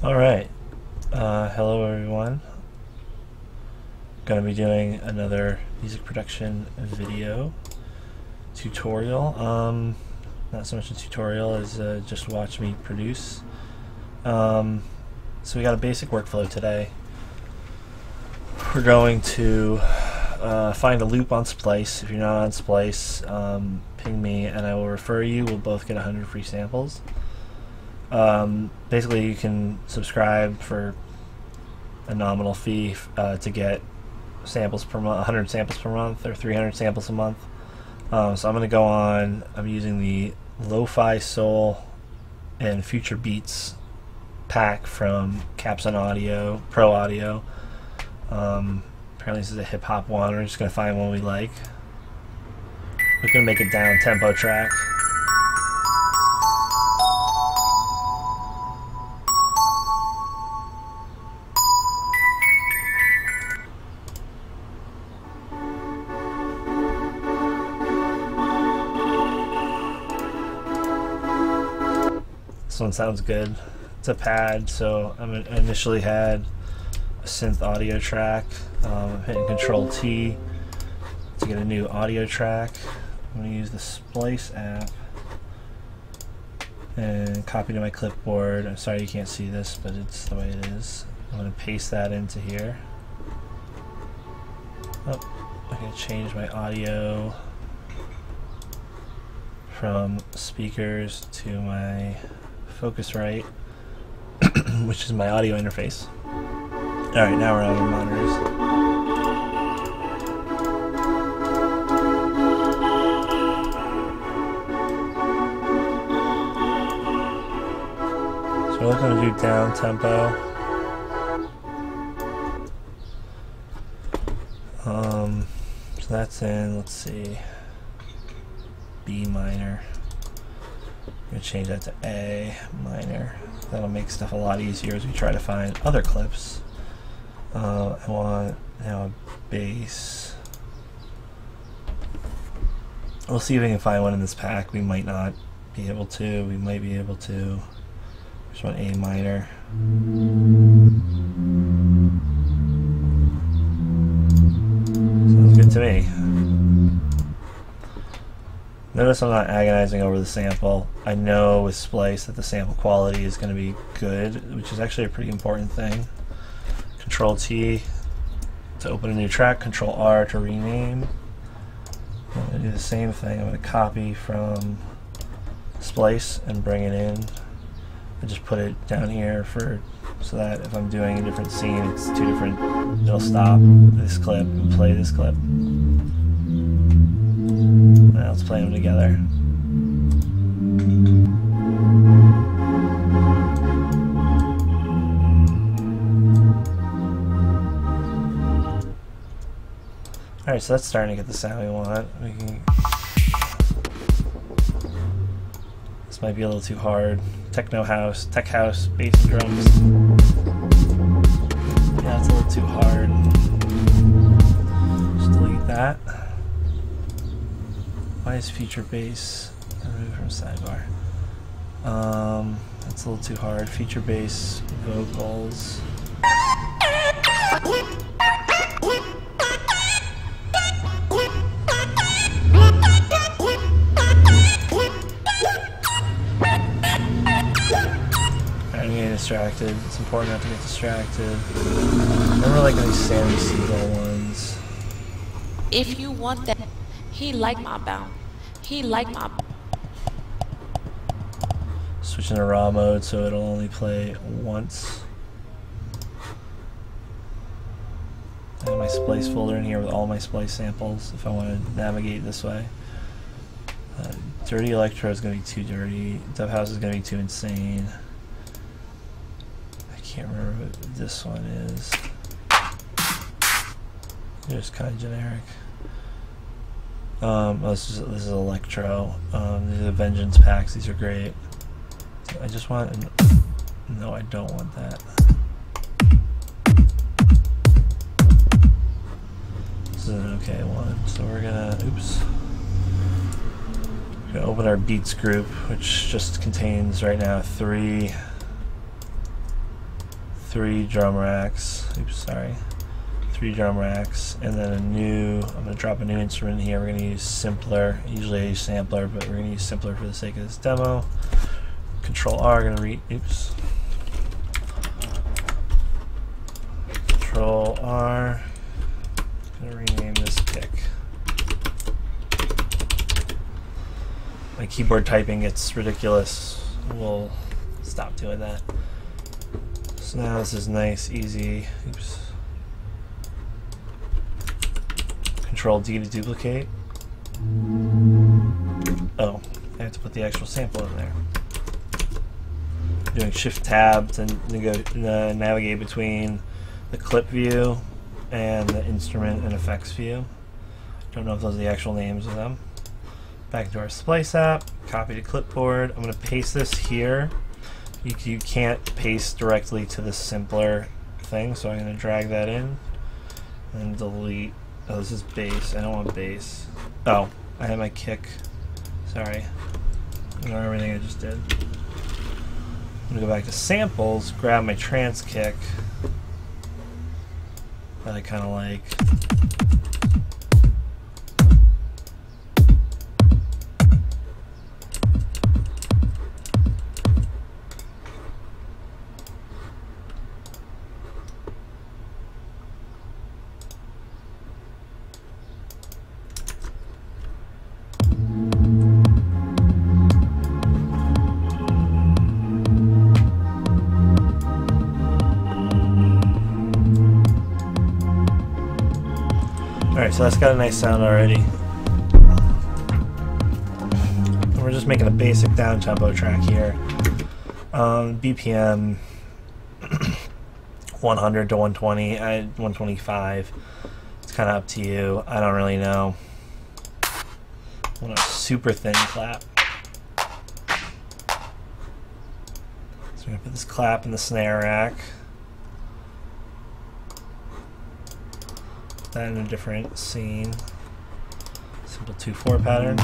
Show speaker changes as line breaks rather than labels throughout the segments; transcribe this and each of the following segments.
Alright, hello everyone. Gonna be doing another music production video tutorial. Not so much a tutorial as just watch me produce. So we got a basic workflow today. We're going to find a loop on Splice. If you're not on Splice, ping me and I will refer you. We'll both get 100 free samples. Basically you can subscribe for a nominal fee to get samples per month, 100 samples per month or 300 samples a month. So I'm going to go on, I'm using the Lo-Fi Soul and Future Beats pack from Capson Audio, Pro Audio. Apparently this is a hip hop one. We're just going to find one we like. We're going to make a down tempo track. This one sounds good. It's a pad, so I initially had a synth audio track. I'm hitting Control T to get a new audio track. I'm going to use the Splice app and copy to my clipboard. I'm sorry you can't see this, but it's the way it is. I'm going to paste that into here. Oh, I'm going to change my audio from speakers to my Focusrite, which is my audio interface. Alright, now we're on our monitors. So we're looking to do down tempo. So that's in, let's see, B minor. I'm going to change that to A minor. That'll make stuff a lot easier as we try to find other clips. I want now a bass. We'll see if we can find one in this pack. We might not be able to. We might be able to. There's one A minor. Sounds good to me. Notice I'm not agonizing over the sample. I know with Splice that the sample quality is going to be good, which is actually a pretty important thing. Control T to open a new track, Control R to rename. I'm going to do the same thing. I'm going to copy from Splice and bring it in. I just put it down here so that if I'm doing a different scene, it's two different. It'll stop this clip and play this clip. Now let's play them together. Alright, so that's starting to get the sound we want. This might be a little too hard. Techno house, tech house, bass and drums. Yeah, it's a little too hard. Just delete that. Why is feature bass removed from sidebar? That's a little too hard. Feature bass vocals. I'm getting distracted. It's important not to get distracted. I remember like these Sammy Seagull ones.
If you want that, he like my bound. He like my.
Switching to raw mode so it'll only play once. I have my Splice folder in here with all my Splice samples if I want to navigate this way. Dirty Electro is going to be too dirty. Dub House is going to be too insane. I can't remember what this one is. They're just kind of generic. This is Electro. These are the Vengeance packs. These are great. I just want. No, I don't want that. This is an okay one. So we're gonna. Oops. We're gonna open our beats group, which just contains right now 3 3 drum racks. Oops, sorry. 3 drum racks, and then a new, I'm going to drop a new instrument here. We're going to use Simpler. Usually I use Sampler, but we're going to use Simpler for the sake of this demo. Control R, going to read, oops. Control R, going to rename this pick. My keyboard typing gets ridiculous. We'll stop doing that. So now this is nice, easy. Oops. Control D to duplicate. Oh, I have to put the actual sample in there. Doing Shift Tab to navigate between the clip view and the instrument and effects view. Don't know if those are the actual names of them. Back into our Splice app, copy to clipboard. I'm going to paste this here. You can't paste directly to the Simpler thing, so I'm going to drag that in and delete. Oh, this is bass. I don't want bass. Oh, I had my kick. Sorry. Ignore everything I just did. I'm going to go back to samples, grab my trance kick that I kind of like. Alright, so that's got a nice sound already. And we're just making a basic down-tempo track here. BPM 100 to 120, 125. It's kind of up to you. I don't really know. I want a super thin clap. So we're going to put this clap in the snare rack. That in a different scene. Simple 2/4 pattern.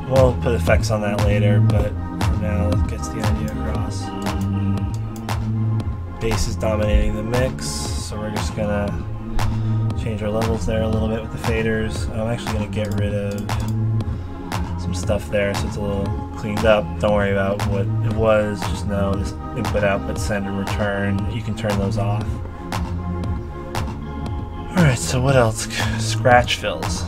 We'll put effects on that later, but for now it gets the idea across. Bass is dominating the mix, so we're just gonna change our levels there a little bit with the faders. I'm actually gonna get rid of some stuff there so it's a little cleaned up. Don't worry about what it was, just know this input, output, send, and return. You can turn those off. Alright, so what else? Scratch fills.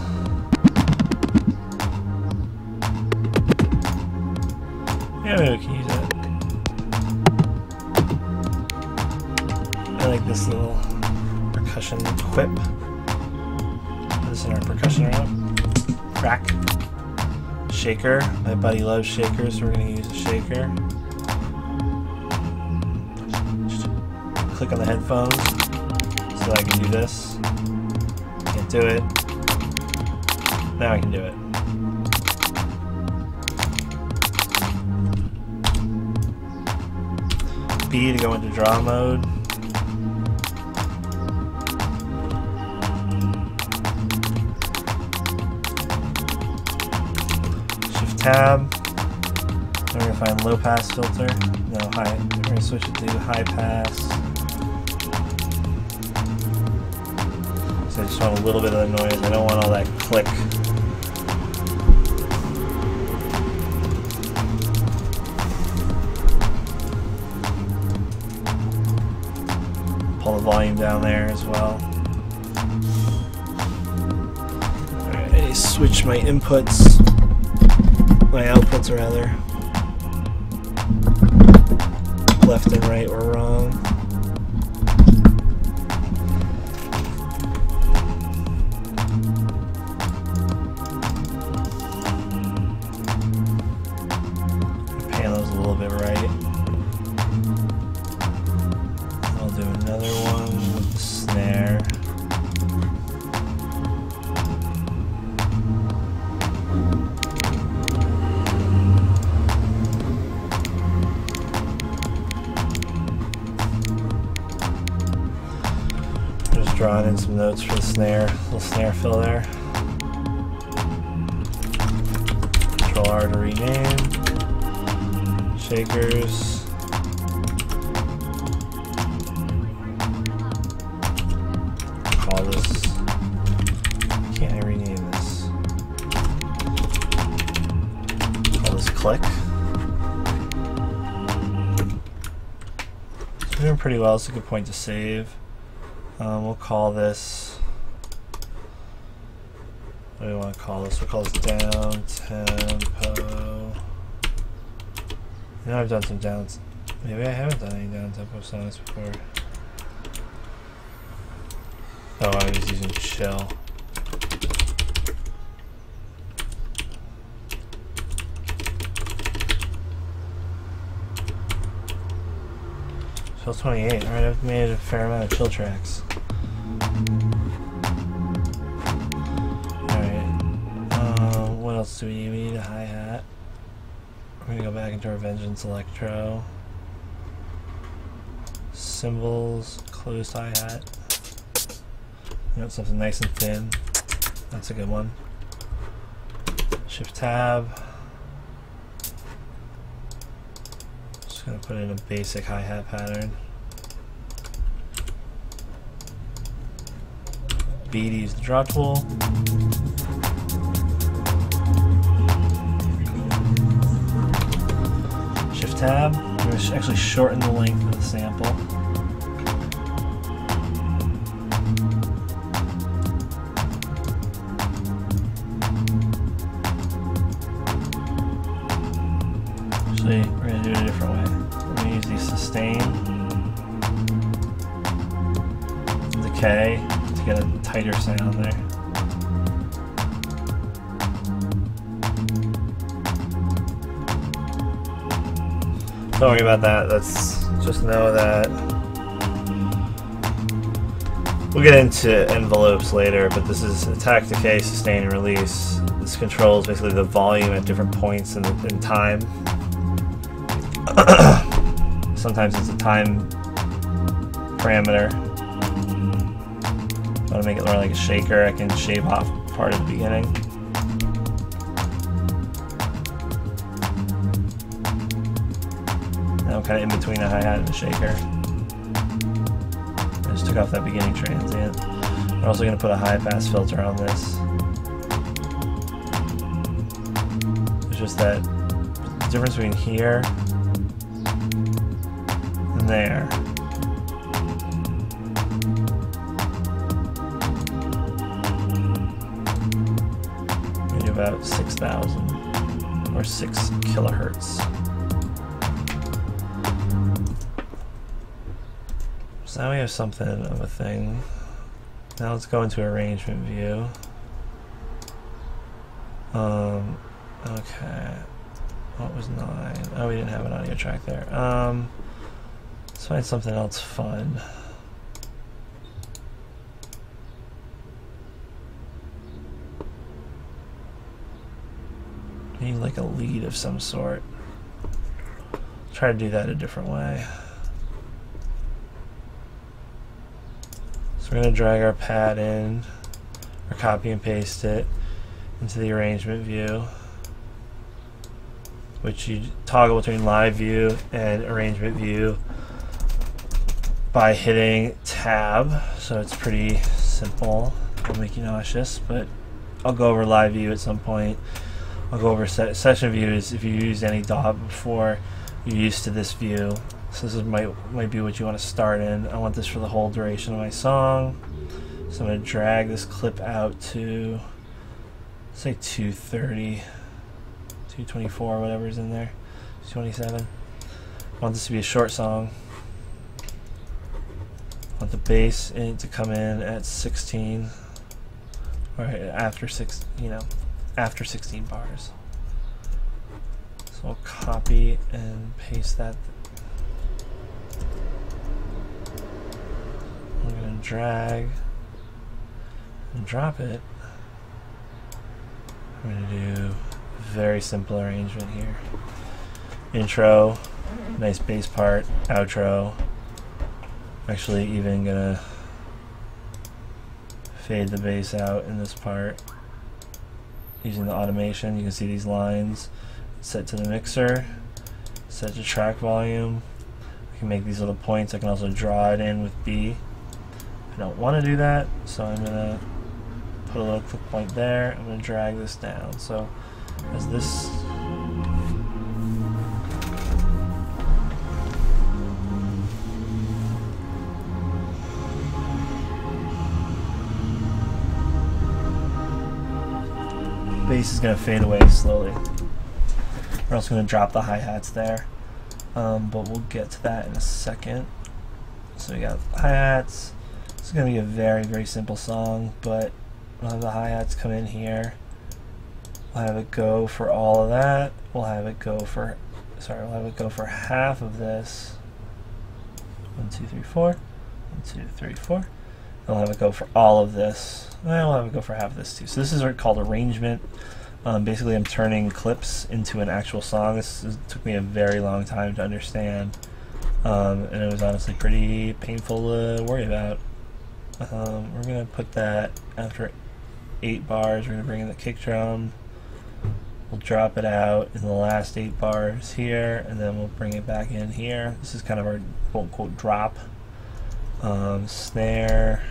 Yeah, maybe we can use it. I like this little percussion whip. Put this in our percussion round. Crack. Shaker. My buddy loves shakers, so we're going to use a shaker. Just click on the headphones so that I can do this. Can't do it. Now I can do it. B to go into draw mode. Shift tab. We're going to find low pass filter. No, high. We're going to switch it to high pass. So I just want a little bit of the noise. I don't want all that click. Pull the volume down there as well. Alright, I switch my inputs, my outputs rather. Left and right were wrong. Pan those a little bit right. I'll do another one with the snare. Just drawing in some notes for the snare, little snare fill there. Control R to rename. Shakers. pretty well. It's a good point to save. We'll call this. What do we want to call this? We'll call this down tempo. You know, I've done some downs. Maybe I haven't done any down tempo songs before. Oh, I was using chill. Chill 28. Alright, I've made a fair amount of chill tracks. Alright. What else do we need? We need a hi-hat. We're gonna go back into our Vengeance Electro. Cymbals, closed hi-hat. You know, something nice and thin. That's a good one. Shift tab. Just gonna put in a basic hi-hat pattern. B to use the draw tool. Shift tab. We're gonna actually shorten the length of the sample. We're going to do it a different way. We're going to use the sustain, decay to get a tighter sound there. Don't worry about that. Let's just know that we'll get into envelopes later, but this is attack, decay, sustain, and release. This controls basically the volume at different points in time. Sometimes it's a time parameter. I want to make it more like a shaker. I can shave off part of the beginning. Now I'm kind of in between the hi-hat and the shaker. I just took off that beginning transient. We're also going to put a high-pass filter on this. It's just that the difference between here there. Maybe about 6,000 or 6 kilohertz. So now we have something of a thing. Now let's go into arrangement view. Okay. What was 9? Oh, we didn't have an audio track there. Let's find something else fun. Need like a lead of some sort. Try to do that a different way. So we're going to drag our pad in, or copy and paste it into the arrangement view, which you toggle between live view and arrangement view by hitting tab. So it's pretty simple. It'll make you nauseous, but I'll go over live view at some point. I'll go over session views. If you used any DAW before, you're used to this view. So this might be what you want to start in. I want this for the whole duration of my song. So I'm going to drag this clip out to, say, 230, 224, whatever's in there, 227. I want this to be a short song. I want the bass in it to come in at 16, or after after 16 bars. So I'll copy and paste that. I'm going to drag and drop it. I'm going to do very simple arrangement here. Intro, nice bass part, outro. I'm actually even going to fade the bass out in this part. Using the automation, you can see these lines set to the mixer, set to track volume. I can make these little points. I can also draw it in with B. I don't want to do that, so I'm going to put a little click point there. I'm going to drag this down. So as this bass is going to fade away slowly. We're also going to drop the hi-hats there, but we'll get to that in a second. So we got hi-hats. This is going to be a very, very simple song, but we'll have the hi-hats come in here. We'll have it go for all of that. We'll have it go for, sorry, we'll have it go for half of this. 1, 2, 3, 4. 1, 2, 3, 4. And we'll have it go for all of this. And we'll have it go for half of this too. So this is called arrangement. Basically, I'm turning clips into an actual song. Took me a very long time to understand, and it was honestly pretty painful to worry about. We're going to put that after 8 bars. We're going to bring in the kick drum. We'll drop it out in the last 8 bars here, and then we'll bring it back in here. This is kind of our quote-unquote drop. Snare.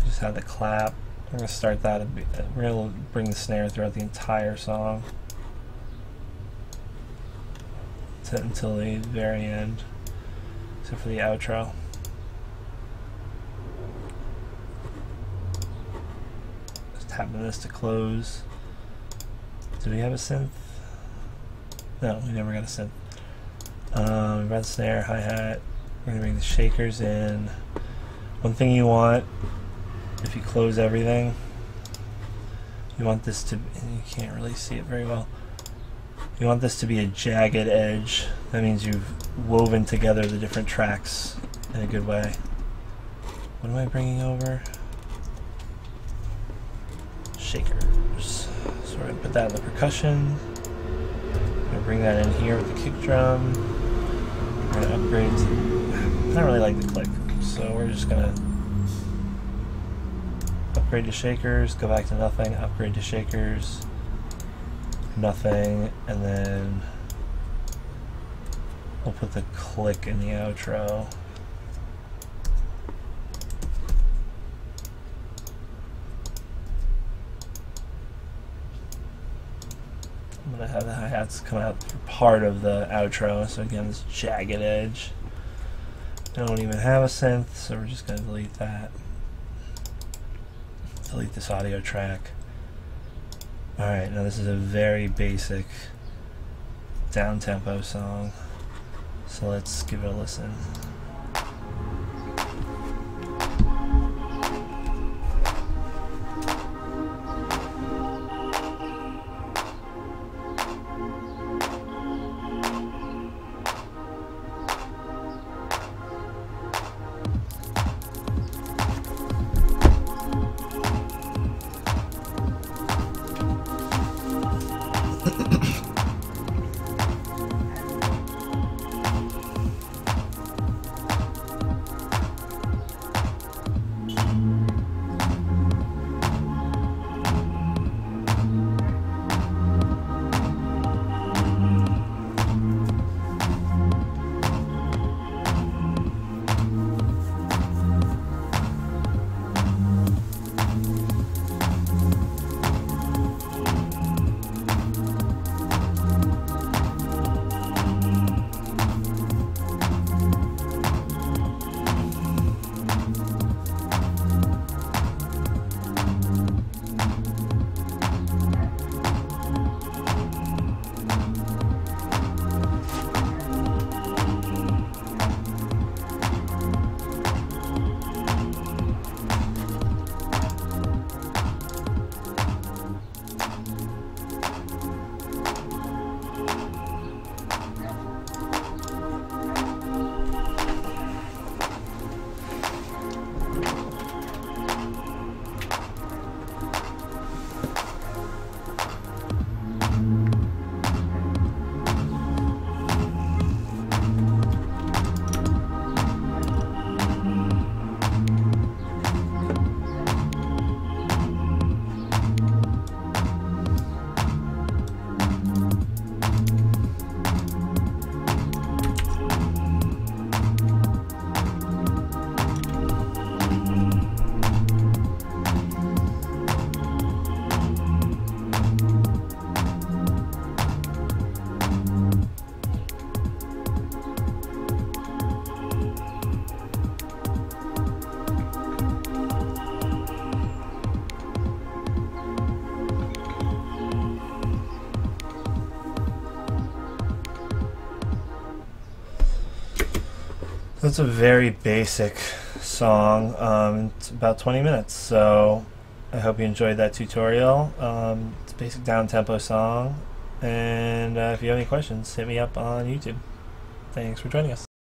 Just have the clap. We're going to start that. We're going to bring the snare throughout the entire song until the very end, except for the outro. Just tapping this to close. Do we have a synth? No, we never got a synth. We've got the snare, hi-hat. We're going to bring the shakers in. One thing you want, if you close everything, you want this to, and you can't really see it very well, you want this to be a jagged edge. That means you've woven together the different tracks in a good way. What am I bringing over? Shakers. So we're going to put that in the percussion. We're going to bring that in here with the kick drum. We're going to upgrade to, I don't really like the click, so we're just going to upgrade to shakers, go back to nothing, upgrade to shakers, nothing, and then we'll put the click in the outro. I'm going to have the hi-hats come out for part of the outro, so again, this jagged edge. I don't even have a synth, so we're just going to delete that. Delete this audio track. Alright, now this is a very basic down-tempo song, so let's give it a listen. That's a very basic song. It's about 20 minutes, so I hope you enjoyed that tutorial. It's a basic down-tempo song, and if you have any questions, hit me up on YouTube. Thanks for joining us.